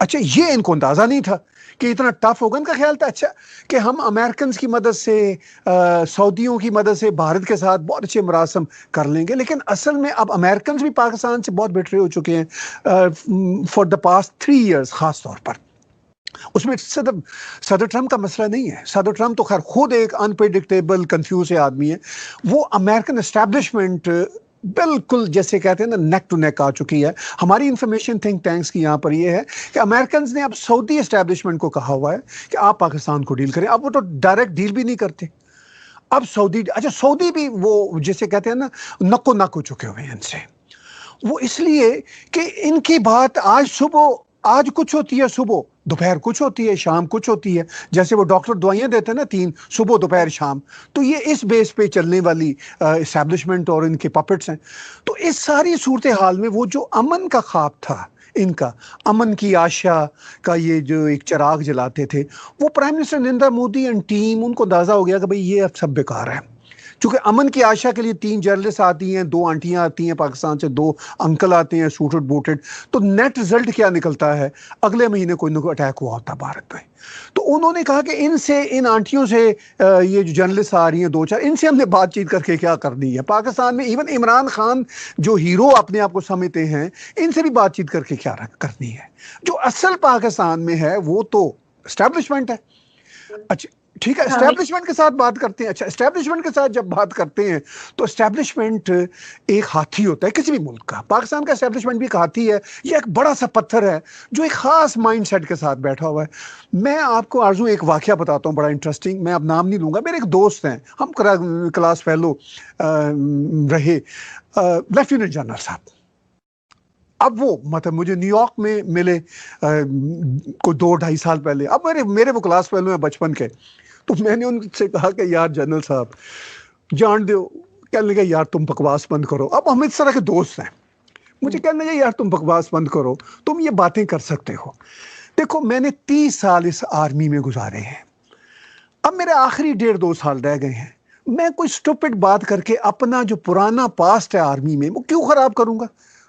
اچھا یہ ان کو اندازہ نہیں تھا کہ اتنا ٹف ہوگا. ان کا خیال تھا اچھا کہ ہم امریکنز کی مدد سے سعودیوں کی مدد سے بھارت کے ساتھ بہت اچھے مراسم کر لیں گے, لیکن اصل میں اب امریکنز بھی پاکستان سے بہت بیٹرے ہو چکے ہیں فار دا پاسٹ 3 ایئرس. خاص طور پر اس میں صدر ٹرمپ کا مسئلہ نہیں ہے. صدر ٹرمپ تو خیر خود ایک انپریڈکٹیبل کنفیوز آدمی ہے. وہ امریکن اسٹیبلشمنٹ بالکل جیسے کہتے ہیں نا نیک ٹو نیک آ چکی ہے. ہماری انفارمیشن تھنک ٹینکس کی یہاں پر یہ ہے کہ امریکنز نے اب سعودی اسٹیبلشمنٹ کو کہا ہوا ہے کہ آپ پاکستان کو ڈیل کریں. اب وہ تو ڈائریکٹ ڈیل بھی نہیں کرتے. اب سعودی بھی وہ جیسے کہتے ہیں نا نکو نک ہو چکے ہوئے ہیں ان سے. وہ اس لیے کہ ان کی بات آج کچھ ہوتی ہے صبح, دوپہر کچھ ہوتی ہے, شام کچھ ہوتی ہے. جیسے وہ ڈاکٹر دوائیاں دیتے ہیں نا 3 صبح دوپہر شام, تو یہ اس بیس پہ چلنے والی اسٹیبلشمنٹ اور ان کے پپٹس ہیں. تو اس ساری صورتحال میں وہ جو امن کا خواب تھا ان کا, امن کی آشا کا یہ جو ایک چراغ جلاتے تھے, وہ prime minister Narendra Modi and team ان کو اندازہ ہو گیا کہ بھئی یہ اب سب بیکار ہے. چونکہ امن کی آشا کے لیے 3 جرنلسٹ آتی ہیں, 2 آنٹیاں آتی ہیں پاکستان سے, 2 انکل آتے ہیں سوٹڈ بوٹڈ, تو نیٹ رزلٹ کیا نکلتا ہے, اگلے مہینے کوئی نہ کوئی اٹیک ہوا ہوتا بھارت پہ. تو انہوں نے کہا کہ ان آنٹیوں سے یہ جو جرنلسٹ آ رہی ہیں 2-4, ان سے ہم نے بات چیت کر کے کیا کرنی ہے. پاکستان میں ایون عمران خان جو ہیرو اپنے آپ کو سمجھتے ہیں, ان سے بھی بات چیت کر کے کیا کرنی ہے. جو اصل پاکستان میں ہے وہ تو اسٹیبلشمنٹ ہے. اچھا ٹھیک ہے, اسٹیبلشمنٹ کے ساتھ بات کرتے ہیں. اچھا اسٹیبلشمنٹ کے ساتھ جب بات کرتے ہیں تو اسٹیبلشمنٹ ایک ہاتھی ہوتا ہے کسی بھی ملک کا. پاکستان کا اسٹیبلشمنٹ بھی ایک ہاتھی ہے. یہ ایک بڑا سا پتھر ہے جو ایک خاص مائنڈ سیٹ کے ساتھ بیٹھا ہوا ہے. میں آپ کو آرزو ایک واقعہ بتاتا ہوں بڑا انٹرسٹنگ. میں اب نام نہیں لوں گا. میرے ایک دوست ہیں, ہم کلاس فیلو رہے, لیفٹیننٹ جنرل صاحب. اب وہ مطلب مجھے نیو یارک میں ملے کوئی 2-2.5 سال پہلے. اب میرے وہ کلاس فیلو ہیں بچپن کے. تو میں نے ان سے کہا کہ یار جنرل صاحب جان دو, کہنے لگا یار تم بکواس بند کرو. اب ہم اس طرح کے دوست ہیں. مجھے کہنے لگا یار تم بکواس بند کرو, تم یہ باتیں کر سکتے ہو. دیکھو میں نے 30 سال اس آرمی میں گزارے ہیں. اب میرے آخری 1.5-2 سال رہ گئے ہیں. میں کوئی اسٹوپڈ بات کر کے اپنا جو پرانا پاسٹ ہے آرمی میں وہ کیوں خراب کروں گا؟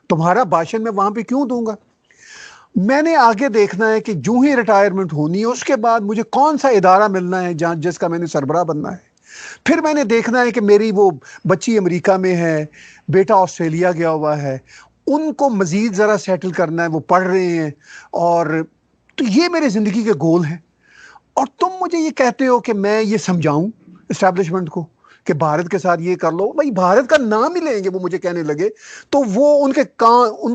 تمہارا بھاشن میں وہاں پہ کیوں دوں گا؟ میں نے آگے دیکھنا ہے کہ جو ہی ریٹائرمنٹ ہونی ہے اس کے بعد مجھے کون سا ادارہ ملنا ہے جس کا میں نے سربراہ بننا ہے. پھر میں نے دیکھنا ہے کہ میری وہ بچی امریکہ میں ہے, بیٹا آسٹریلیا گیا ہوا ہے, ان کو مزید ذرا سیٹل کرنا ہے, وہ پڑھ رہے ہیں. اور تو یہ میرے زندگی کے گول ہیں. اور تم مجھے یہ کہتے ہو کہ میں یہ سمجھاؤں اسٹیبلشمنٹ کو کہ بھارت کے ساتھ یہ کر لو. بھائی بھارت کا نام ہی لیں گے وہ مجھے کہنے لگے تو وہ ان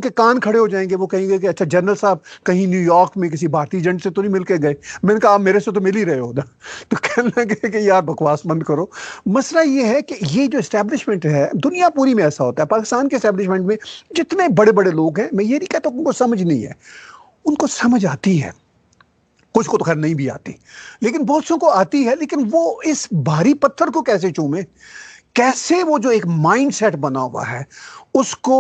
کے کان کھڑے ہو جائیں گے. وہ کہیں گے کہ اچھا جنرل صاحب کہیں نیو یارک میں کسی بھارتی ایجنٹ سے تو نہیں مل کے گئے؟ میں نے کہا آپ میرے سے تو مل ہی رہے ہو نا. تو کہنے لگے کہ یار بکواس بند کرو. مسئلہ یہ ہے کہ یہ جو اسٹیبلشمنٹ ہے دنیا پوری میں ایسا ہوتا ہے. پاکستان کے اسٹیبلشمنٹ میں جتنے بڑے بڑے لوگ ہیں, میں یہ نہیں کہتا ان کو سمجھ نہیں ہے, ان کو سمجھ آتی ہے. کچھ کو تو خیر نہیں بھی آتی, لیکن بہت سو کو آتی ہے. لیکن وہ اس بھاری پتھر کو کیسے چومے, کیسے وہ جو ایک مائنڈ سیٹ بنا ہوا ہے اس کو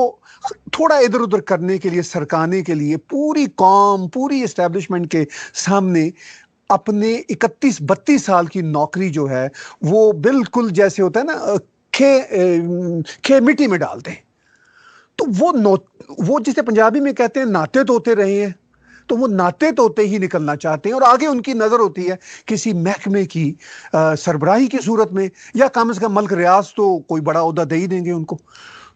تھوڑا ادھر ادھر کرنے کے لیے, سرکانے کے لیے پوری قوم, پوری اسٹیبلشمنٹ کے سامنے اپنے 31-32 سال کی نوکری جو ہے وہ بالکل جیسے ہوتا ہے نا کھے مٹی میں ڈال دیں. تو وہ جسے پنجابی میں کہتے ہیں ناطے توتے رہے ہیں, تو وہ ناطے توتے ہی نکلنا چاہتے ہیں. اور آگے ان کی نظر ہوتی ہے کسی محکمے کی سربراہی کی صورت میں, یا کم از کم ملک ریاض تو کوئی بڑا عہدہ دے ہی دیں گے ان کو.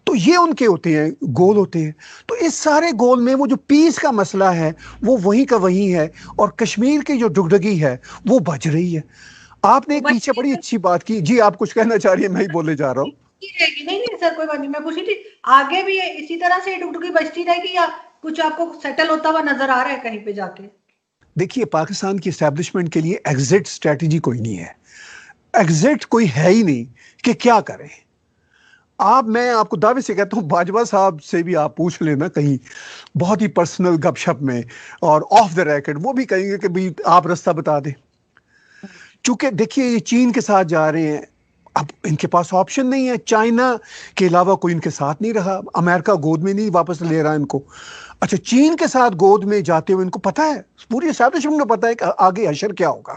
تو یہ ان کے ہوتے ہیں گول ہوتے ہیں. تو اس سارے گول میں وہ جو پیس کا مسئلہ ہے وہ وہیں کا وہیں ہے, اور کشمیر کی جو ڈگڈگی ہے وہ بج رہی ہے. آپ نے ایک پیچھے بڑی اچھی بات کی. جی آپ کچھ کہنا چاہ رہی ہیں, میں ہی بولے جا رہا ہوں. نہیں سر کوئی بات نہیں. میں پوچھی تھی آگے بھی اسی طرح سے ڈگڈگی بجتی رہے گی یا کچھ آپ کو سیٹل ہوتا ہوا نظر آ رہا ہے کہیں پہ جا کے؟ دیکھیے پاکستان کی اسٹیبلشمنٹ کے لیے ایگزٹ اسٹریٹجی کوئی نہیں ہے. ایگزٹ کوئی ہے ہی نہیں کہ کیا کریں. میں آپ کو دعوے سے کہتا ہوں باجوہ صاحب سے بھی آپ پوچھ لینا کہیں بہت ہی پرسنل گپ شپ میں, اور آف دا ریکڈ وہ بھی کہیں گے کہ بھی آپ رستہ بتا دیں. چونکہ دیکھیے یہ چین کے ساتھ جا رہے ہیں, اب ان کے پاس آپشن نہیں ہے. چائنا کے علاوہ کوئی ان کے ساتھ نہیں رہا. امریکہ گود میں نہیں واپس لے رہا ان کو. اچھا چین کے ساتھ گود میں جاتے ہوئے ان کو پتہ ہے, پوری اسٹیبلشمنٹ کو پتہ ہے کہ آگے حشر کیا ہوگا.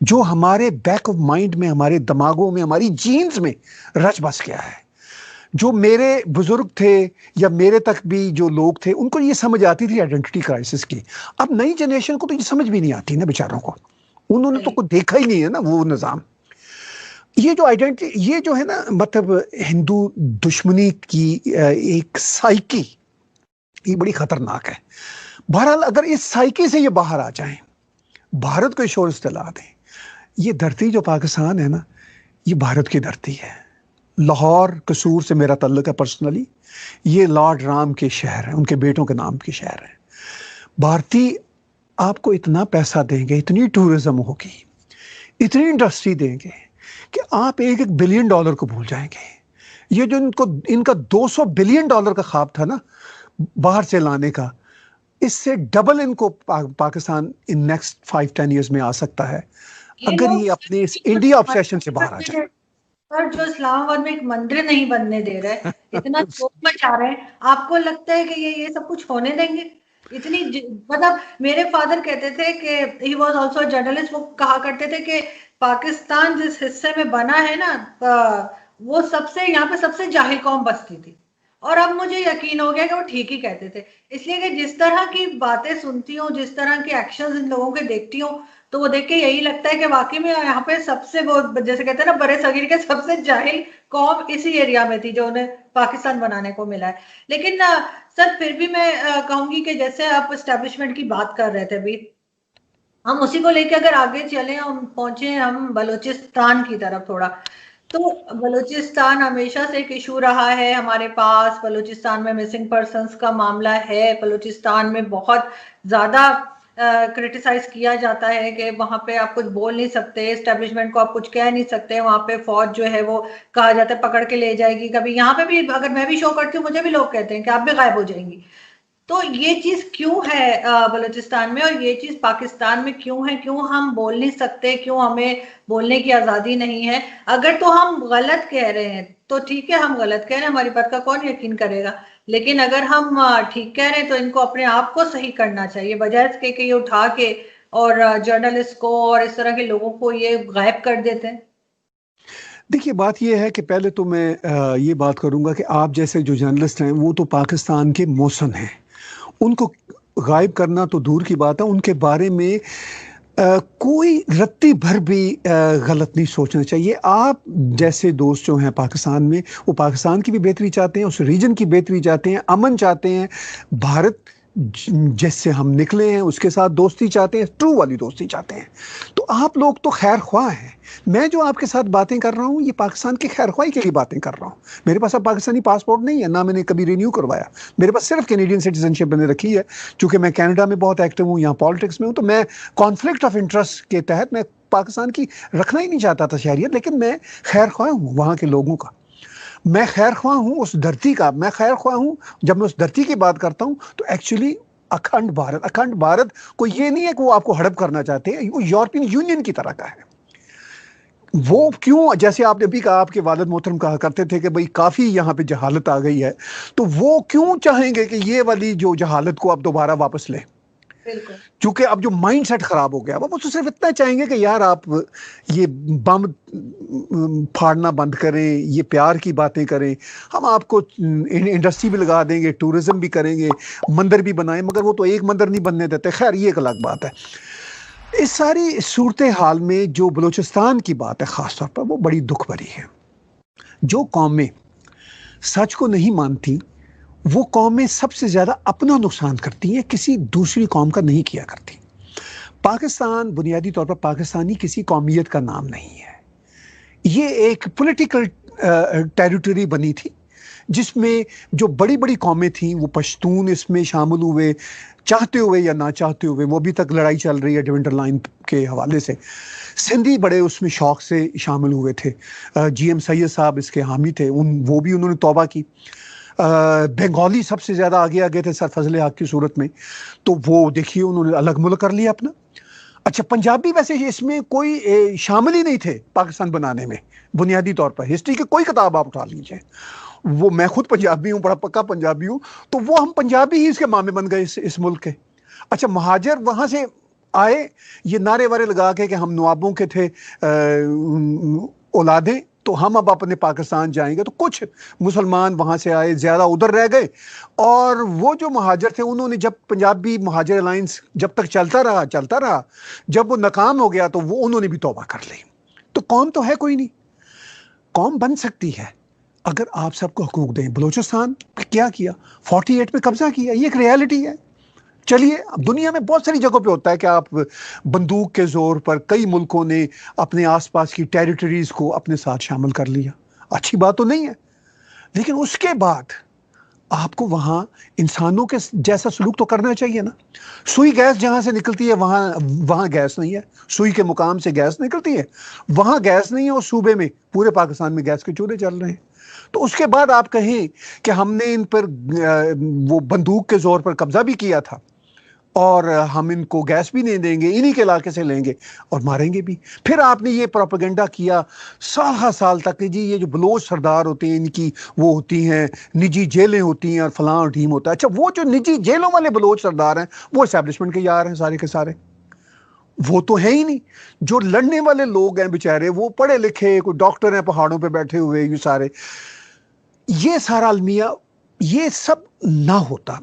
جو ہمارے بیک آف مائنڈ میں، ہمارے دماغوں میں، ہماری جینز میں رچ بس گیا ہے. جو میرے بزرگ تھے یا میرے تک بھی جو لوگ تھے ان کو یہ سمجھ آتی تھی آئیڈینٹی کرائسس کی. اب نئی جنریشن کو تو یہ سمجھ بھی نہیں آتی نا بیچاروں کو، انہوں نے تو کوئی دیکھا ہی نہیں ہے نا وہ نظام. یہ جو آئیڈینٹی، یہ جو ہے نا مطلب ہندو دشمنی کی ایک سائیکی، یہ بڑی خطرناک ہے. بہرحال اگر اس سائیکی سے یہ باہر آ جائیں، بھارت کو شور دلا دیں. یہ دھرتی جو پاکستان ہے نا، یہ بھارت کی دھرتی ہے. لاہور قصور سے میرا تعلق ہے پرسنلی. یہ لارڈ رام کے شہر ہیں، ان کے بیٹوں کے نام کے شہر ہیں. بھارتی آپ کو اتنا پیسہ دیں گے، اتنی ٹورزم ہوگی، اتنی انڈسٹری دیں گے کہ آپ $1 بلین کو بھول جائیں گے. یہ جو ان کا $200 بلین کا خواب تھا نا باہر سے لانے کا، اس سے ڈبل ان کو پاکستان ان نیکسٹ 5-10 ایئرز میں آ سکتا ہے اگر یہ اپنے اس انڈیا آبسیشن سے باہر آ جائے. پر جو اسلام آباد میں ایک مندر نہیں بننے دے رہے، اتنا شور مچا رہے ہیں، آپ کو لگتا ہے کہ یہ سب کچھ ہونے دیں گے؟ اتنی مطلب میرے فادر کہتے تھے کہ ہی واز آلسو جرنلسٹ، وہ کہا کرتے تھے کہ پاکستان جس حصے میں بنا ہے نا، وہ یہاں پہ سب سے جاہل قوم بستی تھی. اور اب مجھے یقین ہو گیا کہ وہ ٹھیک ہی کہتے تھے، اس لیے کہ جس طرح کی باتیں سنتی ہوں، جس طرح کے ایکشنز ان لوگوں کے دیکھتی ہوں، تو وہ دیکھ کے یہی لگتا ہے کہ واقعی میں یہاں پہ سب سے، وہ جیسے کہتے ہیں نا برے صغیر کے سب سے جاہل قوم اسی ایریا میں تھی جو انہیں پاکستان بنانے کو ملا ہے. لیکن سر پھر بھی میں کہوں گی کہ جیسے آپ اسٹیبلشمنٹ کی بات کر رہے تھے ابھی، ہم اسی کو لے کے اگر آگے چلیں، ہم پہنچے ہم بلوچستان کی طرف تھوڑا، تو بلوچستان ہمیشہ سے ایک ایشو رہا ہے ہمارے پاس. بلوچستان میں مسنگ پرسنس کا معاملہ ہے، بلوچستان میں بہت زیادہ کرٹیسائز کیا جاتا ہے کہ وہاں پہ آپ کچھ بول نہیں سکتے، اسٹیبلشمنٹ کو آپ کچھ کہہ نہیں سکتے، وہاں پہ فوج جو ہے وہ کہا جاتا ہے پکڑ کے لے جائے گی. کبھی یہاں پہ بھی اگر میں بھی شو کرتی ہوں، مجھے بھی لوگ کہتے ہیں کہ آپ بھی غائب ہو جائیں گی. تو یہ چیز کیوں ہے بلوچستان میں، اور یہ چیز پاکستان میں کیوں ہے؟ کیوں ہم بول نہیں سکتے؟ کیوں ہمیں بولنے کی آزادی نہیں ہے؟ اگر تو ہم غلط کہہ رہے ہیں تو ٹھیک ہے، ہم غلط کہہ رہے ہیں، ہماری بات کا کون یقین کرے گا؟ لیکن اگر ہم ٹھیک کہہ رہے ہیں تو ان کو اپنے آپ کو صحیح کرنا چاہیے، بجائے اس کے کہ یہ اٹھا کے اور جرنلسٹ کو اور اس طرح کے لوگوں کو یہ غائب کر دیتے ہیں. دیکھیے بات یہ ہے کہ پہلے تو میں یہ بات کروں گا کہ آپ جیسے جو جرنلسٹ ہیں وہ تو پاکستان کے موسن ہیں، ان کو غائب کرنا تو دور کی بات ہے، ان کے بارے میں کوئی رتی بھر بھی غلط نہیں سوچنا چاہیے. آپ جیسے دوست جو ہیں پاکستان میں، وہ پاکستان کی بھی بہتری چاہتے ہیں، اس ریجن کی بہتری چاہتے ہیں، امن چاہتے ہیں، بھارت جس سے ہم نکلے ہیں اس کے ساتھ دوستی چاہتے ہیں، ٹرو والی دوستی چاہتے ہیں. تو آپ لوگ تو خیر خواہ ہیں. میں جو آپ کے ساتھ باتیں کر رہا ہوں یہ پاکستان کی خیر خواہی کے لیے باتیں کر رہا ہوں. میرے پاس اب پاکستانی پاسپورٹ نہیں ہے، نہ میں نے کبھی رینیو کروایا، میرے پاس صرف کینیڈین سٹیزن شپ میں نے رکھی ہے. چونکہ میں کینیڈا میں بہت ایکٹیو ہوں، یہاں پالیٹکس میں ہوں، تو میں کانفلکٹ آف انٹرسٹ کے تحت میں پاکستان کی رکھنا ہی نہیں چاہتا تھا شہریت. لیکن میں خیر خواہ ہوں وہاں کے لوگوں کا، میں خیر خواہ ہوں اس دھرتی کا، میں خیر خواہ ہوں. جب میں اس دھرتی کی بات کرتا ہوں تو ایکچولی اکھنڈ بھارت کو یہ نہیں ہے کہ وہ آپ کو ہڑپ کرنا چاہتے ہیں، وہ یورپین یونین کی طرح کا ہے. وہ کیوں، جیسے آپ نے بھی کہا، آپ کے والد محترم کہا کرتے تھے کہ بھئی کافی یہاں پہ جہالت آ گئی ہے، تو وہ کیوں چاہیں گے کہ یہ والی جو جہالت کو آپ دوبارہ واپس لیں؟ بالکل. کیونکہ اب جو مائنڈ سیٹ خراب ہو گیا، وہ تو صرف اتنا چاہیں گے کہ یار آپ یہ بم پھاڑنا بند کریں، یہ پیار کی باتیں کریں، ہم آپ کو انڈسٹری بھی لگا دیں گے، ٹورزم بھی کریں گے، مندر بھی بنائیں. مگر وہ تو ایک مندر نہیں بننے دیتے. خیر یہ ایک الگ بات ہے. اس ساری صورتحال میں جو بلوچستان کی بات ہے خاص طور پر، وہ بڑی دکھ بھری ہے. جو قومیں سچ کو نہیں مانتی، وہ قومیں سب سے زیادہ اپنا نقصان کرتی ہیں، کسی دوسری قوم کا نہیں کیا کرتی. پاکستان بنیادی طور پر پاکستانی کسی قومیت کا نام نہیں ہے. یہ ایک پولیٹیکل ٹیریٹری بنی تھی جس میں جو بڑی بڑی قومیں تھیں، وہ پشتون اس میں شامل ہوئے، چاہتے ہوئے یا نہ چاہتے ہوئے. وہ ابھی تک لڑائی چل رہی ہے ڈیونٹر لائن کے حوالے سے. سندھی بڑے اس میں شوق سے شامل ہوئے تھے. جی ایم سید صاحب اس کے حامی تھے، وہ بھی انہوں نے توبہ کی. بنگالی سب سے زیادہ آگے تھے سر فضل حق کی صورت میں، تو وہ دیکھیے انہوں نے الگ ملک کر لیا اپنا. اچھا پنجابی ویسے اس میں کوئی شامل ہی نہیں تھے پاکستان بنانے میں بنیادی طور پر. ہسٹری کی کوئی کتاب آپ اٹھا لیجیے، وہ میں خود پنجابی ہوں، بڑا پکا پنجابی ہوں، تو وہ ہم پنجابی ہی اس کے مامے بن گئے اس ملک کے. اچھا مہاجر وہاں سے آئے یہ نعرے وارے لگا کے کہ ہم نوابوں کے تھے اولادیں، تو ہم اب اپنے پاکستان جائیں گے، تو کچھ مسلمان وہاں سے آئے، زیادہ ادھر رہ گئے، اور وہ جو مہاجر تھے انہوں نے جب پنجابی مہاجر الائنس جب تک چلتا رہا، جب وہ ناکام ہو گیا تو وہ انہوں نے بھی توبہ کر لی. تو قوم تو ہے کوئی نہیں، قوم بن سکتی ہے اگر آپ سب کو حقوق دیں. بلوچستان کیا 48 میں قبضہ کیا، یہ ایک ریالٹی ہے. چلیے اب دنیا میں بہت ساری جگہوں پہ ہوتا ہے کہ آپ بندوق کے زور پر کئی ملکوں نے اپنے آس پاس کی ٹیریٹریز کو اپنے ساتھ شامل کر لیا، اچھی بات تو نہیں ہے، لیکن اس کے بعد آپ کو وہاں انسانوں کے جیسا سلوک تو کرنا چاہیے نا. سوئی گیس جہاں سے نکلتی ہے وہاں گیس نہیں ہے، سوئی کے مقام سے گیس نکلتی ہے، وہاں گیس نہیں ہے، اور صوبے میں پورے پاکستان میں گیس کے چولہے چل رہے ہیں. تو اس کے بعد آپ کہیں کہ ہم نے ان پر وہ بندوق کے زور پر قبضہ بھی کیا تھا اور ہم ان کو گیس بھی نہیں دیں گے، انہی کے علاقے سے لیں گے اور ماریں گے بھی. پھر آپ نے یہ پروپیگنڈا کیا سال تک کہ جی یہ جو بلوچ سردار ہوتے ہیں ان کی وہ ہوتی ہیں نجی جیلیں ہوتی ہیں اور فلاں اور ٹیم ہوتا ہے. اچھا وہ جو نجی جیلوں والے بلوچ سردار ہیں وہ اسٹیبلشمنٹ کے یار ہیں سارے کے سارے، وہ تو ہے ہی نہیں. جو لڑنے والے لوگ ہیں بیچارے وہ پڑھے لکھے کوئی ڈاکٹر ہیں پہاڑوں پہ بیٹھے ہوئے، یہ سارے یہ سارا المیہ یہ سب نہ ہوتا.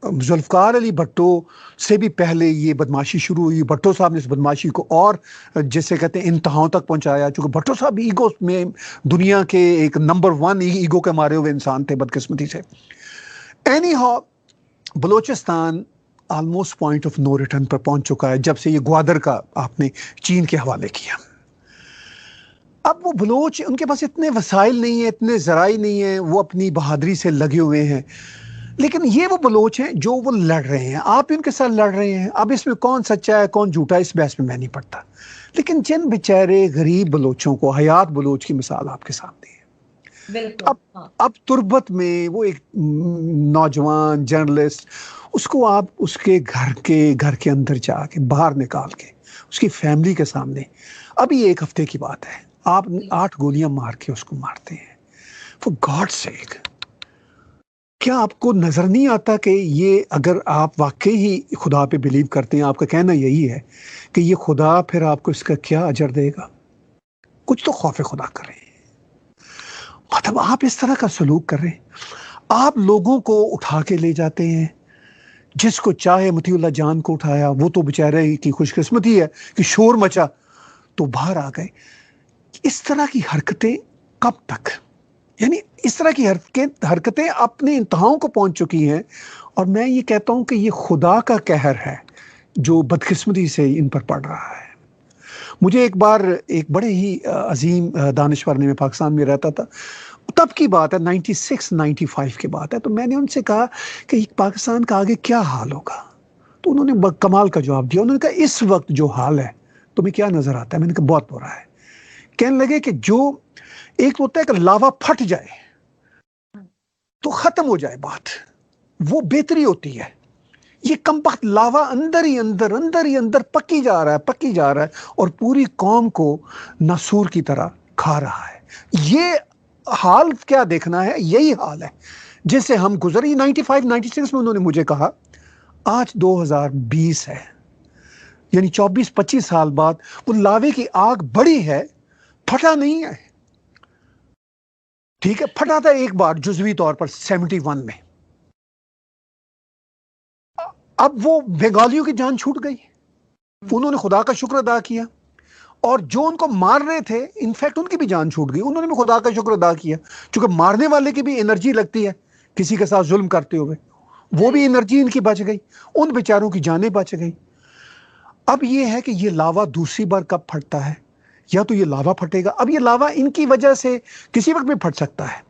ذوالفقار علی بھٹو سے بھی پہلے یہ بدماشی شروع ہوئی. بھٹو صاحب نے اس بدماشی کو اور جسے کہتے ہیں انتہاؤں تک پہنچایا، چونکہ بھٹو صاحب ایگو میں دنیا کے ایک نمبر 1 ایگو کے مارے ہوئے انسان تھے بدقسمتی سے. Anyhow Balochistan almost point of no return پر پہنچ چکا ہے جب سے یہ گوادر کا آپ نے چین کے حوالے کیا. اب وہ بلوچ ان کے پاس اتنے وسائل نہیں ہیں، اتنے ذرائع نہیں ہیں، وہ اپنی بہادری سے لگے ہوئے ہیں، لیکن یہ وہ بلوچ ہیں جو وہ لڑ رہے ہیں، آپ ان کے ساتھ لڑ رہے ہیں. اب اس میں کون سچا ہے کون جھوٹا ہے اس بحث میں نہیں پڑتا، لیکن جن بیچارے غریب بلوچوں کو، حیات بلوچ کی مثال آپ کے سامنے ہے. بالکل. اب تربت میں وہ ایک نوجوان جرنلسٹ، اس کو آپ اس کے گھر کے اندر جا کے باہر نکال کے اس کی فیملی کے سامنے، ابھی 1 ہفتے کی بات ہے، آپ 8 گولیاں مار کے اس کو مارتے ہیں. فور گاڈ سیک، کیا آپ کو نظر نہیں آتا کہ یہ اگر آپ واقعی ہی خدا پہ بلیو کرتے ہیں، آپ کا کہنا یہی ہے کہ یہ خدا پھر آپ کو اس کا کیا اجر دے گا؟ کچھ تو خوف خدا کریں. مطلب آپ اس طرح کا سلوک کر رہے ہیں، آپ لوگوں کو اٹھا کے لے جاتے ہیں، جس کو چاہے مطیع اللہ جان کو اٹھایا، وہ تو بیچارے کی خوش قسمتی ہے کہ شور مچا تو باہر آ گئے. اس طرح کی حرکتیں کب تک؟ یعنی اس طرح کی حرکتیں اپنے انتہاؤں کو پہنچ چکی ہیں، اور میں یہ کہتا ہوں کہ یہ خدا کا قہر ہے جو بدقسمتی سے ان پر پڑ رہا ہے. مجھے ایک بار ایک بڑے ہی عظیم دانشور نے، میں پاکستان میں رہتا تھا، تب کی بات ہے 96 95 کی بات ہے، تو میں نے ان سے کہا کہ پاکستان کا آگے کیا حال ہوگا؟ تو انہوں نے کمال کا جواب دیا. انہوں نے کہا اس وقت جو حال ہے تمہیں کیا نظر آتا ہے؟ میں نے کہا بہت برا ہے. کہنے لگے کہ جو ایک ہوتا ہے کہ لاوا پھٹ جائے تو ختم ہو جائے بات، وہ بہتری ہوتی ہے. یہ کم بخت لاوا اندر ہی اندر پکی جا رہا ہے اور پوری قوم کو ناسور کی طرح کھا رہا ہے. یہ حال کیا دیکھنا ہے؟ یہی حال ہے جس سے ہم گزری. 95 96 میں انہوں نے مجھے کہا آج 2020 ہے، یعنی 24-25 سال بعد وہ لاوے کی آگ بڑی ہے، پھٹا نہیں ہے. ٹھیک ہے، پھٹا تھا ایک بار جزوی طور پر 71 میں. اب وہ بنگالیوں کی جان چھوٹ گئی، انہوں نے خدا کا شکر ادا کیا، اور جو ان کو مار رہے تھے انفیکٹ ان کی بھی جان چھوٹ گئی، انہوں نے بھی خدا کا شکر ادا کیا، چونکہ مارنے والے کی بھی انرجی لگتی ہے کسی کے ساتھ ظلم کرتے ہوئے، وہ بھی انرجی ان کی بچ گئی، ان بیچاروں کی جانیں بچ گئی. اب یہ ہے کہ یہ لاوا دوسری بار کب پھٹتا ہے، یا تو یہ لاوا پھٹے گا. اب یہ لاوا ان کی وجہ سے کسی وقت بھی پھٹ سکتا ہے،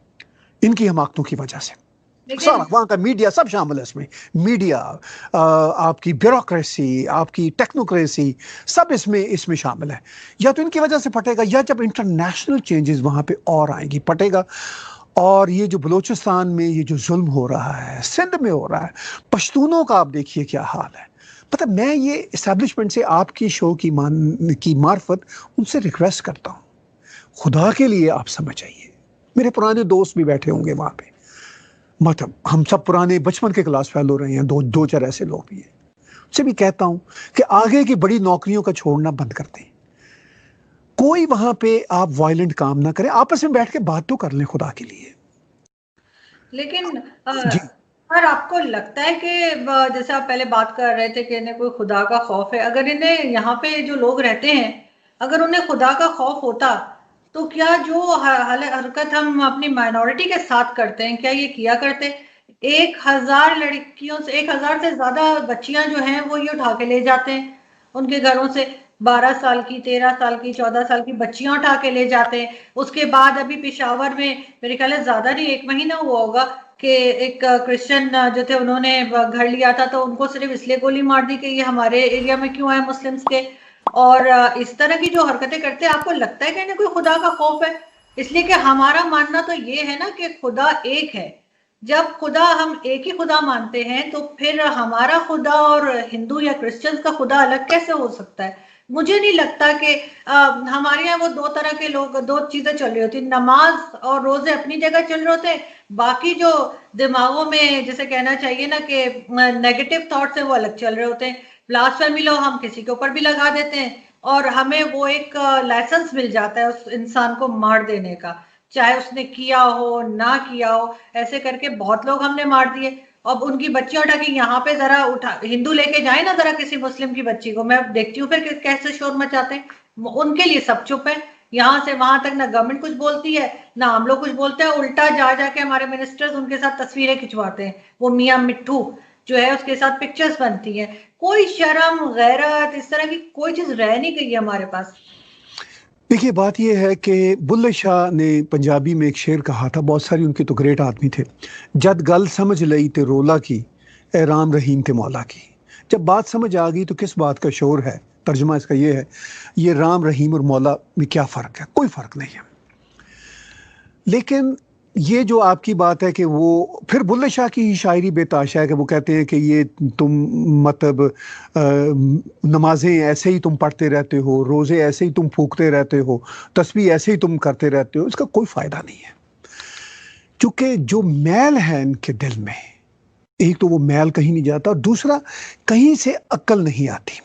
ان کی حماقتوں کی وجہ سے. سارا وہاں کا میڈیا سب شامل ہے اس میں، میڈیا، آپ کی بیوروکریسی، آپ کی ٹیکنوکریسی، سب اس میں شامل ہے. یا تو ان کی وجہ سے پھٹے گا، یا جب انٹرنیشنل چینجز وہاں پہ اور آئیں گی پھٹے گا. اور یہ جو بلوچستان میں یہ جو ظلم ہو رہا ہے، سندھ میں ہو رہا ہے، پشتونوں کا آپ دیکھیے کیا حال ہے. مطلب میں یہ اسٹیبلشمنٹ سے آپ کی شو کی معرفت ان سے ریکویسٹ کرتا ہوں، خدا کے لیے آپ سمجھ آئیے. میرے پرانے دوست بھی بیٹھے ہوں گے وہاں پہ، مطلب ہم سب پرانے بچپن کے کلاس فیلو رہے ہیں، دو چار ایسے لوگ بھی ہیں. سے بھی کہتا ہوں کہ آگے کی بڑی نوکریوں کا چھوڑنا بند کر دیں. کوئی وہاں پہ آپ وائلنٹ کام نہ کریں, آپس میں بیٹھ کے بات تو کر لیں خدا کے لیے. لیکن جی اور آپ کو لگتا ہے کہ جیسے آپ پہلے بات کر رہے تھے کہ انہیں کوئی خدا کا خوف ہے, اگر انہیں یہاں پہ جو لوگ رہتے ہیں اگر انہیں خدا کا خوف ہوتا تو کیا جو حرکت ہم اپنی مائنورٹی کے ساتھ کرتے ہیں کیا یہ کیا کرتے؟ 1000 لڑکیوں سے 1000 سے زیادہ بچیاں جو ہیں وہ یہ اٹھا کے لے جاتے ہیں ان کے گھروں سے, 12 سال کی 13 سال کی 14 سال کی بچیاں اٹھا کے لے جاتے ہیں. اس کے بعد ابھی پشاور میں میرے خیال ہے زیادہ نہیں 1 مہینہ ہوا ہوگا کہ ایک کرسچن جو تھے انہوں نے گھر لیا تھا تو ان کو صرف اس لیے گولی مار دی کہ یہ ہمارے ایریا میں کیوں آئے مسلمز کے. اور اس طرح کی جو حرکتیں کرتے ہیں آپ کو لگتا ہے کہ انہیں کوئی خدا کا خوف ہے؟ اس لیے کہ ہمارا ماننا تو یہ ہے نا کہ خدا ایک ہے. جب خدا ہم ایک ہی خدا مانتے ہیں تو پھر ہمارا خدا اور ہندو یا کرسچنز کا خدا الگ کیسے ہو سکتا ہے؟ مجھے نہیں لگتا کہ ہمارے یہاں وہ 2 طرح کے لوگ 2 چیزیں چل رہی ہوتی, نماز اور روزے اپنی جگہ چل رہے ہوتے ہیں, باقی جو دماغوں میں جیسے کہنا چاہیے نا کہ نیگیٹو تھاٹس ہیں وہ الگ چل رہے ہوتے ہیں. بلاسفیمی لو ہم کسی کے اوپر بھی لگا دیتے ہیں اور ہمیں وہ ایک لائسنس مل جاتا ہے اس انسان کو مار دینے کا, چاہے اس نے کیا ہو نہ کیا ہو. ایسے کر کے بہت لوگ ہم نے مار دیے. اب ان کی بچیاں اٹھا کے یہاں پہ ذرا ہندو لے کے جائیں نا ذرا کسی مسلم کی بچی کو, میں دیکھتی ہوں پھر کیسے شور مچاتے ہیں. ان کے لیے سب چپ ہے, یہاں سے وہاں تک نہ گورنمنٹ کچھ بولتی ہے نہ ہم لوگ کچھ بولتے ہیں, الٹا جا جا کے ہمارے منسٹرز ان کے ساتھ تصویریں کھنچواتے ہیں. وہ میاں مٹھو جو ہے اس کے ساتھ پکچرز بنتی ہیں. کوئی شرم غیرت اس طرح کی کوئی چیز رہ نہیں گئی ہے ہمارے پاس. دیکھیے بات یہ ہے کہ بلے شاہ نے پنجابی میں ایک شعر کہا تھا, بہت ساری ان کے تو گریٹ آدمی تھے, جد گل سمجھ لئی تے رولا کی اے رام رحیم تے مولا کی. جب بات سمجھ آ گئی تو کس بات کا شور ہے. ترجمہ اس کا یہ ہے, یہ رام رحیم اور مولا میں کیا فرق ہے؟ کوئی فرق نہیں ہے. لیکن یہ جو آپ کی بات ہے کہ وہ پھر بلے شاہ کی شاعری بے تحاشا ہے کہ وہ کہتے ہیں کہ یہ تم مطلب نمازیں ایسے ہی تم پڑھتے رہتے ہو, روزے ایسے ہی تم پھونکتے رہتے ہو, تسبیح ایسے ہی تم کرتے رہتے ہو, اس کا کوئی فائدہ نہیں ہے. چونکہ جو میل ہے ان کے دل میں, ایک تو وہ میل کہیں نہیں جاتا اور دوسرا کہیں سے عقل نہیں آتی.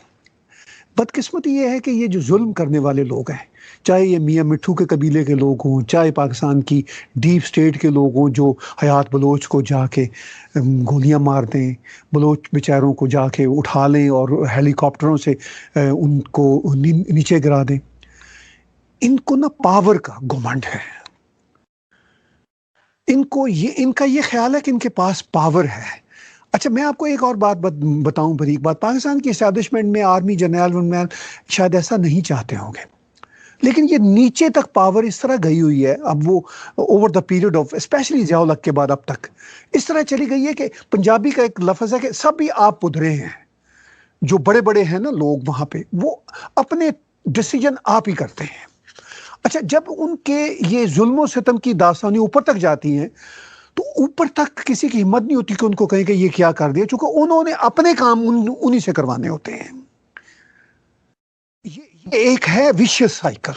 بدقسمتی یہ ہے کہ یہ جو ظلم کرنے والے لوگ ہیں, چاہے یہ میاں مٹھو کے قبیلے کے لوگ ہوں, چاہے پاکستان کی ڈیپ سٹیٹ کے لوگ ہوں جو حیات بلوچ کو جا کے گولیاں مار دیں, بلوچ بیچاروں کو جا کے اٹھا لیں اور ہیلی کاپٹروں سے ان کو نیچے گرا دیں, ان کو نا پاور کا گھمنڈ ہے. ان کا یہ خیال ہے کہ ان کے پاس پاور ہے. اچھا میں آپ کو ایک اور بات بتاؤں, بریک بات, پاکستان کی اسٹیبلشمنٹ میں آرمی جنرل ونرل شاید ایسا نہیں چاہتے ہوں گے, لیکن یہ نیچے تک پاور اس طرح گئی ہوئی ہے. اب وہ over the period of especially Zia ul Haq کے بعد اب تک اس طرح چلی گئی ہے کہ پنجابی کا ایک لفظ ہے کہ سب بھی آپ پدرے ہیں. جو بڑے بڑے ہیں نا لوگ وہاں پہ, وہ اپنے ڈیسیجن آپ ہی کرتے ہیں. اچھا جب ان کے یہ ظلم و ستم کی داستانیں اوپر تک جاتی ہیں تو اوپر تک کسی کی ہمت نہیں ہوتی کہ ان کو کہیں کہ یہ کیا کر دیا, چونکہ انہوں نے اپنے کام انہی سے کروانے ہوتے ہیں. یہ ایک ہے ویشیس سائیکل.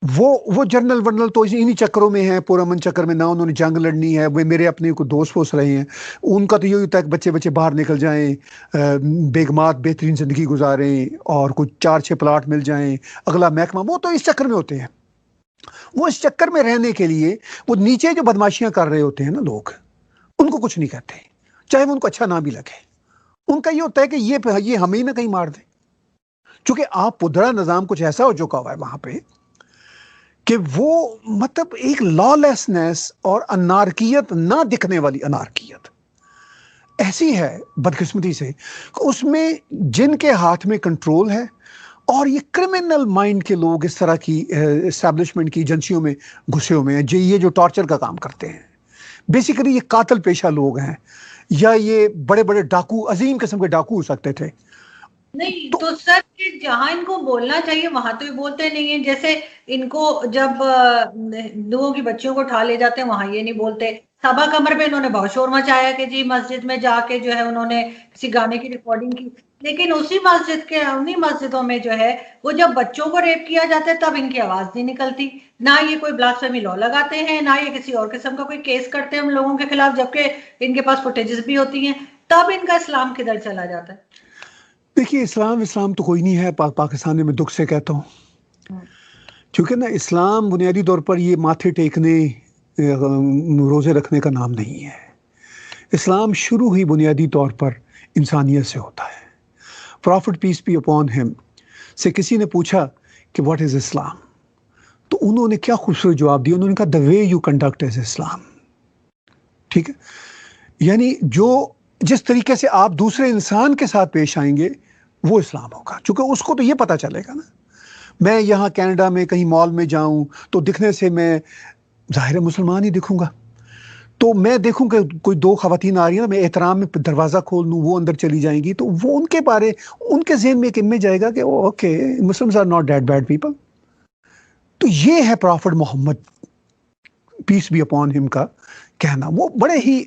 وہ جنرل ورنل تو انہی چکروں میں ہیں, پورا من چکر میں, نہ انہوں نے جنگ لڑنی ہے. وہ میرے اپنے کو دوست پوس رہے ہیں, ان کا تو یہ ہوتا ہے کہ بچے باہر نکل جائیں, بیگمات بہترین زندگی گزاریں اور کچھ 4-6 پلاٹ مل جائیں, اگلا محکمہ. وہ تو اس چکر میں ہوتے ہیں. وہ اس چکر میں رہنے کے لیے وہ نیچے جو بدماشیاں کر رہے ہوتے ہیں نا لوگ, ان کو کچھ نہیں کہتے, چاہے وہ ان کو اچھا نہ بھی لگے. ان کا یہ ہوتا ہے کہ یہ ہمیں نہ کہیں مار دیں, چونکہ آپ پدرا نظام کچھ ایسا ہو چکا ہوا ہے وہاں پہ کہ وہ مطلب ایک لا لیسنس اور انارکیت نہ دکھنے والی انارکیت ایسی ہے بدقسمتی سے, اس میں جن کے ہاتھ میں کنٹرول ہے اور یہ کرمنل مائنڈ کے لوگ اس طرح کی اسٹیبلشمنٹ کی ایجنسیوں میں گھسے ہوئے ہیں, یہ جو ٹارچر کا کام کرتے ہیں. بیسیکلی یہ قاتل پیشہ لوگ ہیں, یا یہ بڑے بڑے ڈاکو, عظیم قسم کے ڈاکو ہو سکتے تھے. نہیں تو سر جہاں ان کو بولنا چاہیے وہاں تو یہ بولتے نہیں ہیں. جیسے ان کو جب ہندوؤں کی بچیوں کو اٹھا لے جاتے ہیں وہاں یہ نہیں بولتے. صبا کمر پہ انہوں نے بہت شور مچایا کہ جی مسجد میں جا کے جو ہے انہوں نے کسی گانے کی ریکارڈنگ کی, لیکن اسی مسجد کے انہی مسجدوں میں جو ہے وہ جب بچوں کو ریپ کیا جاتا ہے تب ان کی آواز نہیں نکلتی. نہ یہ کوئی بلاسفیمی لا لگاتے ہیں, نہ یہ کسی اور قسم کا کوئی کیس کرتے ہیں ہم لوگوں کے خلاف, جبکہ ان کے پاس فوٹیجز بھی ہوتی ہیں. تب ان کا اسلام کدھر چلا جاتا ہے؟ دیکھیے اسلام تو کوئی نہیں ہے پاکستان میں دکھ سے کہتا ہوں، کیونکہ نا اسلام بنیادی طور پر یہ ماتھے ٹیکنے روزے رکھنے کا نام نہیں ہے. اسلام شروع ہی بنیادی طور پر انسانیت سے ہوتا ہے. پرافٹ پیس بی اپون ہم سے کسی نے پوچھا کہ واٹ از اسلام، تو انہوں نے کیا خوبصورت جواب دیا، انہوں نے کہا the way you conduct is اسلام. ٹھیک ہے، یعنی جس طریقے سے آپ دوسرے انسان کے ساتھ پیش آئیں گے وہ اسلام ہوگا. چونکہ اس کو تو یہ پتہ چلے گا نا، میں یہاں کینیڈا میں کہیں مال میں جاؤں تو دکھنے سے میں ظاہر مسلمان ہی دکھوں گا، تو میں دیکھوں کہ کوئی دو خواتین آ رہی ہیں نا، میں احترام میں دروازہ کھول دوں، وہ اندر چلی جائیں گی، تو وہ ان کے ذہن میں ایک امیج جائے گا کہ okay Muslims are not that bad people. تو یہ ہے prophet Muhammad peace be upon him کا کہنا. وہ بڑے ہی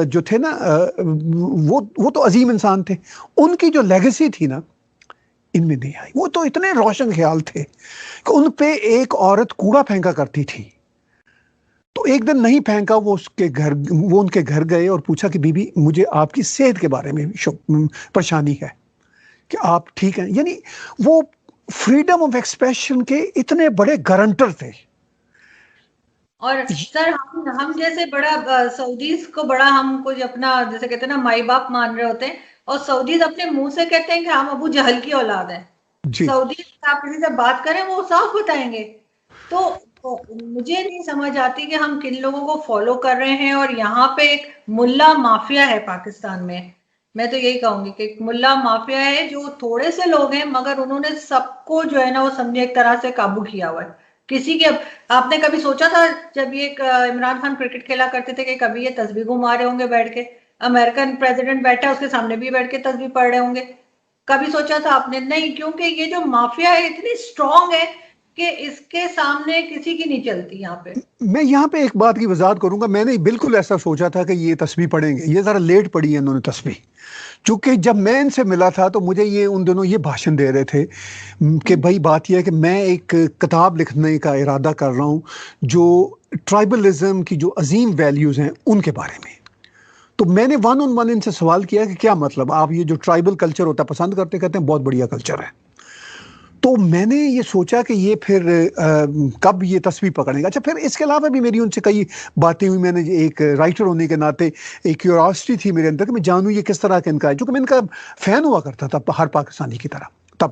جو تھے نا وہ تو عظیم انسان تھے. ان کی جو لیگیسی تھی نا ان میں نہیں آئی. وہ تو اتنے روشن خیال تھے کہ ان پہ ایک عورت کوڑا پھینکا کرتی تھی، تو ایک دن نہیں پھینکا، وہ ان کے گھر گئے اور پوچھا کہ بی بی مجھے آپ کی صحت کے بارے میں پریشانی ہے کہ آپ ٹھیک ہیں. یعنی وہ فریڈم آف ایکسپریشن کے اتنے بڑے گارنٹر تھے. اور سر ہم جیسے بڑا سعودیز کو بڑا ہم کچھ اپنا جیسے کہتے ہیں نا مائی باپ مان رہے ہوتے ہیں، اور سعودیز اپنے منہ سے کہتے ہیں کہ ہم ابو جہل کی اولاد ہیں. سعودیز آپ کسی سے بات کریں وہ صاف بتائیں گے. تو مجھے نہیں سمجھ آتی کہ ہم کن لوگوں کو فالو کر رہے ہیں. اور یہاں پہ ایک ملا مافیا ہے پاکستان میں تو یہی کہوں گی کہ ایک ملا مافیا ہے، جو تھوڑے سے لوگ ہیں مگر انہوں نے سب کو جو ہے نا وہ سمجھے ایک طرح سے قابو کیا ہوا ہے. کسی کے آپ نے کبھی سوچا تھا جب یہ عمران خان کرکٹ کھیلا کرتے تھے کہ کبھی یہ تسبیح گھما رہے ہوں گے بیٹھ کے؟ امریکن پریزیڈنٹ بیٹھا اس کے سامنے بھی بیٹھ کے تسبیح پڑھ رہے ہوں گے؟ کبھی سوچا تھا آپ نے؟ نہیں، کیونکہ یہ جو مافیا ہے اتنی اسٹرانگ ہے کہ اس کے سامنے کسی کی نہیں چلتی. یہاں پہ میں پہ ایک بات کی وضاحت کروں گا. میں نے بالکل ایسا سوچا تھا کہ یہ تسبیح پڑھیں گے، یہ ذرا لیٹ پڑھی ہے انہوں نے تسبیح. چونکہ جب میں ان سے ملا تھا تو مجھے یہ ان دنوں یہ بھاشن دے رہے تھے کہ بھائی بات یہ ہے کہ میں ایک کتاب لکھنے کا ارادہ کر رہا ہوں جو ٹرائبلزم کی جو عظیم ویلیوز ہیں ان کے بارے میں. تو میں نے ون آن ون ان سے سوال کیا کہ کیا مطلب آپ یہ جو ٹرائبل کلچر ہوتا ہے پسند کرتے؟ کہتے ہیں بہت بڑھیا کلچر ہے. تو میں نے یہ سوچا کہ یہ پھر کب یہ تسبیح پکڑے گا. اچھا، پھر اس کے علاوہ بھی میری ان سے کئی باتیں ہوئی. میں نے ایک رائٹر ہونے کے ناطے ایک کیوریاسٹی تھی میرے اندر کہ میں جانوں یہ کس طرح کا ان کا ہے، چونکہ میں ان کا فین ہوا کرتا تھا ہر پاکستانی کی طرح تب.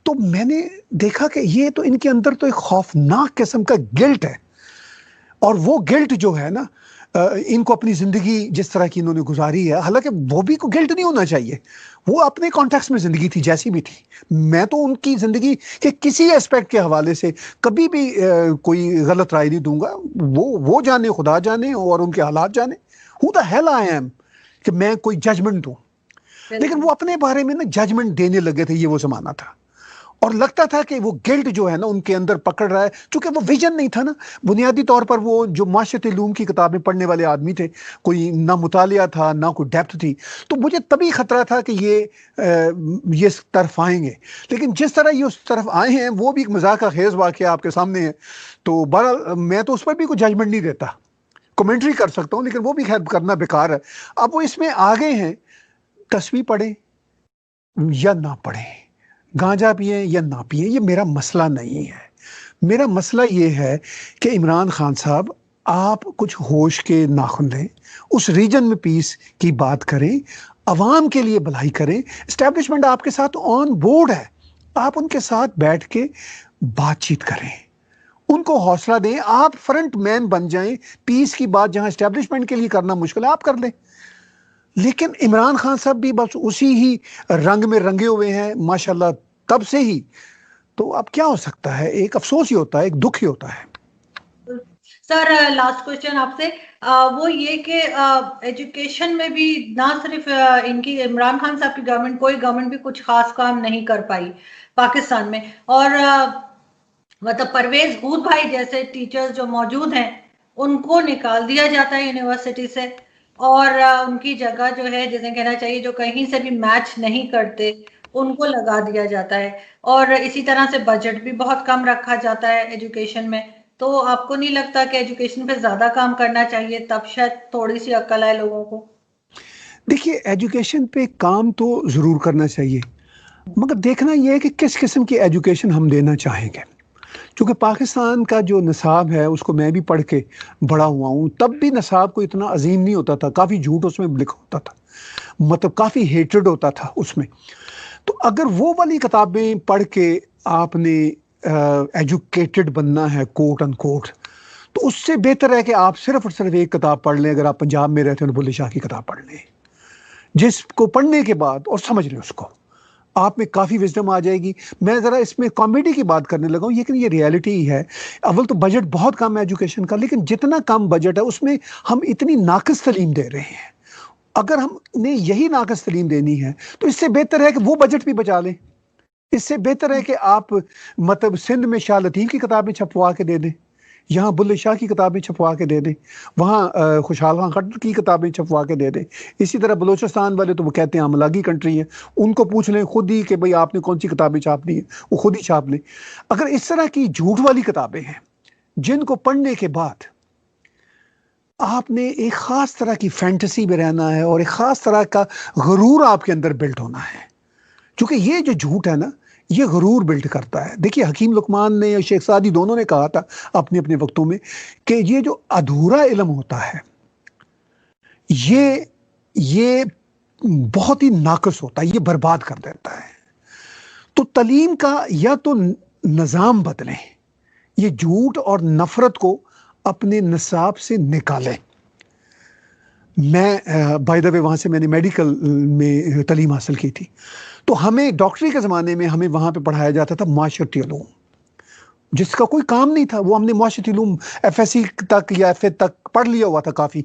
تو میں نے دیکھا کہ یہ تو ان کے اندر تو ایک خوفناک قسم کا گلٹ ہے، اور وہ گلٹ جو ہے نا ان کو اپنی زندگی جس طرح کی انہوں نے گزاری ہے، حالانکہ وہ بھی کو گلٹ نہیں ہونا چاہیے، وہ اپنے کانٹیکس میں زندگی تھی جیسی بھی تھی. میں تو ان کی زندگی کے کسی اسپیکٹ کے حوالے سے کبھی بھی کوئی غلط رائے نہیں دوں گا. وہ جانے، خدا جانے اور ان کے حالات جانے. who the hell I am کہ میں کوئی ججمنٹ دوں. لیکن وہ اپنے بارے میں نا ججمنٹ دینے لگے تھے. یہ وہ زمانہ تھا، اور لگتا تھا کہ وہ گلٹ جو ہے نا ان کے اندر پکڑ رہا ہے، چونکہ وہ ویژن نہیں تھا نا. بنیادی طور پر وہ جو معاشرت علوم کی کتابیں پڑھنے والے آدمی تھے، کوئی نہ مطالعہ تھا نہ کوئی ڈیپتھ تھی. تو مجھے تبھی خطرہ تھا کہ یہ اس طرف آئیں گے. لیکن جس طرح یہ اس طرف آئے ہیں وہ بھی ایک مذاق خیز واقعہ آپ کے سامنے ہے. تو بہرحال میں تو اس پر بھی کوئی ججمنٹ نہیں دیتا، کمنٹری کر سکتا ہوں، لیکن وہ بھی خیر کرنا بیکار ہے. اب وہ اس میں آگے ہیں، تسبیح پڑھیں یا نہ پڑھیں، گانجا پئیں یا نہ پئیں، یہ میرا مسئلہ نہیں ہے. میرا مسئلہ یہ ہے کہ عمران خان صاحب آپ کچھ ہوش کے ناخن لیں، اس ریجن میں پیس کی بات کریں، عوام کے لیے بھلائی کریں. اسٹیبلشمنٹ آپ کے ساتھ آن بورڈ ہے، آپ ان کے ساتھ بیٹھ کے بات چیت کریں، ان کو حوصلہ دیں. آپ فرنٹ مین بن جائیں. پیس کی بات جہاں اسٹیبلشمنٹ کے لیے کرنا مشکل ہے آپ کر لیں. لیکن عمران خان صاحب بھی بس اسی ہی رنگ میں رنگے ہوئے ہیں ماشاءاللہ تب سے ہی. تو اب کیا ہو سکتا ہے؟ ایک افسوس ہی ہوتا ہے، ایک دکھ ہی ہوتا ہے. سر لاسٹ کوشچن آپ سے وہ یہ کہ ایجوکیشن میں بھی نہ صرف ان کی عمران خان صاحب کی گورنمنٹ، کوئی گورنمنٹ بھی کچھ خاص کام نہیں کر پائی پاکستان میں. اور مطلب پرویز گود بھائی جیسے ٹیچرز جو موجود ہیں ان کو نکال دیا جاتا ہے یونیورسٹی سے، اور ان کی جگہ جو ہے جسے کہنا چاہیے جو کہیں سے بھی میچ نہیں کرتے ان کو لگا دیا جاتا ہے. اور اسی طرح سے بجٹ بھی بہت کم رکھا جاتا ہے ایجوکیشن میں. تو آپ کو نہیں لگتا کہ ایجوکیشن پہ زیادہ کام کرنا چاہیے؟ تب شاید تھوڑی سی عقل آئے لوگوں کو. دیکھیے ایجوکیشن پہ کام تو ضرور کرنا چاہیے، مگر دیکھنا یہ ہے کہ کس قسم کی ایجوکیشن ہم دینا چاہیں گے. چونکہ پاکستان کا جو نصاب ہے اس کو میں بھی پڑھ کے بڑا ہوا ہوں، تب بھی نصاب کو اتنا عظیم نہیں ہوتا تھا، کافی جھوٹ اس میں لکھا ہوتا تھا، مطلب کافی ہیٹرڈ ہوتا تھا اس میں. تو اگر وہ والی کتابیں پڑھ کے آپ نے ایجوکیٹڈ بننا ہے کوٹ ان کوٹ، تو اس سے بہتر ہے کہ آپ صرف اور صرف ایک کتاب پڑھ لیں. اگر آپ پنجاب میں رہتے ہیں تو بلے شاہ کی کتاب پڑھ لیں، جس کو پڑھنے کے بعد اور سمجھ لیں اس کو، آپ میں کافی وزڈم آ جائے گی. میں ذرا اس میں کامیڈی کی بات کرنے لگا ہوں، لیکن یہ ریئلٹی ہی ہے. اول تو بجٹ بہت کم ہے ایجوکیشن کا، لیکن جتنا کم بجٹ ہے اس میں ہم اتنی ناقص تعلیم دے رہے ہیں. اگر ہم نے یہی ناقص تعلیم دینی ہے تو اس سے بہتر ہے کہ وہ بجٹ بھی بچا لیں. اس سے بہتر ہے کہ آپ مطلب سندھ میں شاہ لطیف کی کتابیں چھپوا کے دے دیں، یہاں بلے شاہ کی کتابیں چھپوا کے دے دیں، وہاں خوشحال خان خٹر کی کتابیں چھپوا کے دے دیں. اسی طرح بلوچستان والے تو وہ کہتے ہیں ہم الگ ہی کنٹری ہیں، ان کو پوچھ لیں خود ہی کہ بھئی آپ نے کون سی کتابیں چھاپنی ہیں، وہ خود ہی چھاپ لیں. اگر اس طرح کی جھوٹ والی کتابیں ہیں جن کو پڑھنے کے بعد آپ نے ایک خاص طرح کی فینٹیسی میں رہنا ہے اور ایک خاص طرح کا غرور آپ کے اندر بلڈ ہونا ہے، کیونکہ یہ جو جھوٹ ہے نا یہ غرور بلڈ کرتا ہے. دیکھیے حکیم لقمان نے اور شیخ سعدی دونوں نے کہا تھا اپنے اپنے وقتوں میں کہ یہ جو ادھورا علم ہوتا ہے یہ بہت ہی ناقص ہوتا ہے، یہ برباد کر دیتا ہے. تو تعلیم کا یا تو نظام بدلیں، یہ جھوٹ اور نفرت کو اپنے نصاب سے نکالیں. میں بائی دا وے وہاں سے میں نے میڈیکل میں تعلیم حاصل کی تھی، تو ہمیں ڈاکٹری کے زمانے میں ہمیں وہاں پہ پڑھایا جاتا تھا معاشرتی علوم، جس کا کوئی کام نہیں تھا. وہ ہم نے معاشرتی علوم ایف ایس سی تک یا ایف اے تک پڑھ لیا ہوا تھا کافی.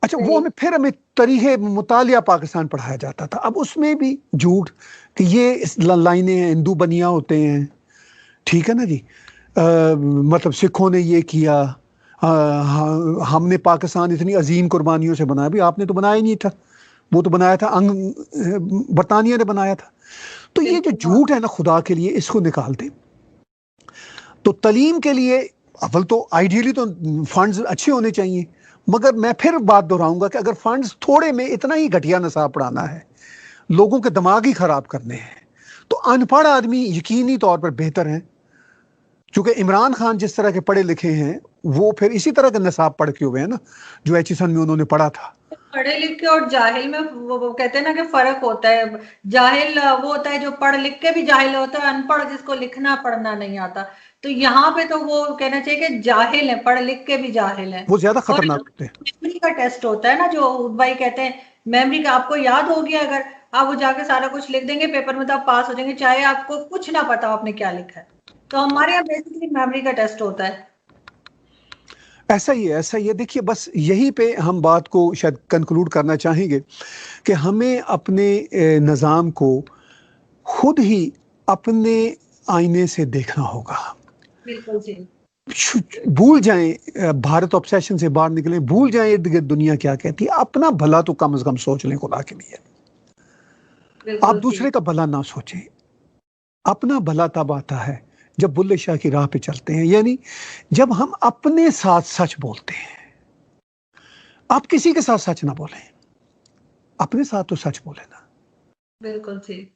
اچھا وہ ہمیں طریقے مطالعہ پاکستان پڑھایا جاتا تھا. اب اس میں بھی جھوٹ کہ یہ لائنیں ہیں، ہندو بنیا ہوتے ہیں، ٹھیک ہے نا جی، مطلب سکھوں نے یہ کیا، ہم نے پاکستان اتنی عظیم قربانیوں سے بنایا. بھی آپ نے تو بنایا ہی نہیں تھا، وہ تو بنایا تھا برطانیہ نے بنایا تھا. تو یہ جو جھوٹ ہے نا خدا کے لیے اس کو نکال دیں. تو تعلیم کے لیے اول تو آئیڈیلی تو فنڈز اچھے ہونے چاہیے، مگر میں پھر بات دہراؤں گا کہ اگر فنڈز تھوڑے میں اتنا ہی گھٹیا نصاب پڑھانا ہے، لوگوں کے دماغ ہی خراب کرنے ہیں، تو ان پڑھ آدمی یقینی طور پر بہتر ہیں. چونکہ عمران خان جس طرح کے پڑھے لکھے ہیں وہ پھر اسی طرح کا نصاب پڑھ کے ہوئے ہیں نا جو ایچیسن میں انہوں نے پڑھا تھا. پڑھے لکھے اور جاہل میں وہ کہتے ہیں نا کہ فرق ہوتا ہے. جاہل وہ ہوتا ہے جو پڑھ لکھ کے بھی جاہل ہوتا ہے، ان پڑھ جس کو لکھنا پڑھنا نہیں آتا. تو یہاں پہ تو وہ کہنا چاہیے کہ جاہل ہیں، پڑھ لکھ کے بھی جاہل ہیں. وہ زیادہ اور خطرناک ہوتے ہیں. میموری کا ٹیسٹ ہوتا ہے نا جو بھائی کہتے ہیں میموری کا، آپ کو یاد ہو گیا اگر آپ وہ جا کے سارا کچھ لکھ دیں گے پیپر میں تو آپ پاس ہو جائیں گے، چاہے آپ کو کچھ نہ پتا آپ نے کیا لکھا ہے. تو ہمارے یہاں بیسیکلی میموری کا ٹیسٹ ہوتا ہے. ایسا ہی ہے. دیکھیے بس یہی پہ ہم بات کو شاید کنکلوڈ کرنا چاہیں گے کہ ہمیں اپنے نظام کو خود ہی اپنے آئینے سے دیکھنا ہوگا. بالکل جی. بھول جائیں بھارت آبسیشن سے باہر نکلیں، بھول جائیں ارد گرد دنیا کیا کہتی ہے، اپنا بھلا تو کم از کم سوچ لیں خدا کے لیے. آپ دوسرے کا بھلا نہ سوچیں. اپنا بھلا تب آتا ہے جب بلے شاہ کی راہ پہ چلتے ہیں، یعنی جب ہم اپنے ساتھ سچ بولتے ہیں. آپ کسی کے ساتھ سچ نہ بولیں، اپنے ساتھ تو سچ بولیں نا. بالکل ٹھیک.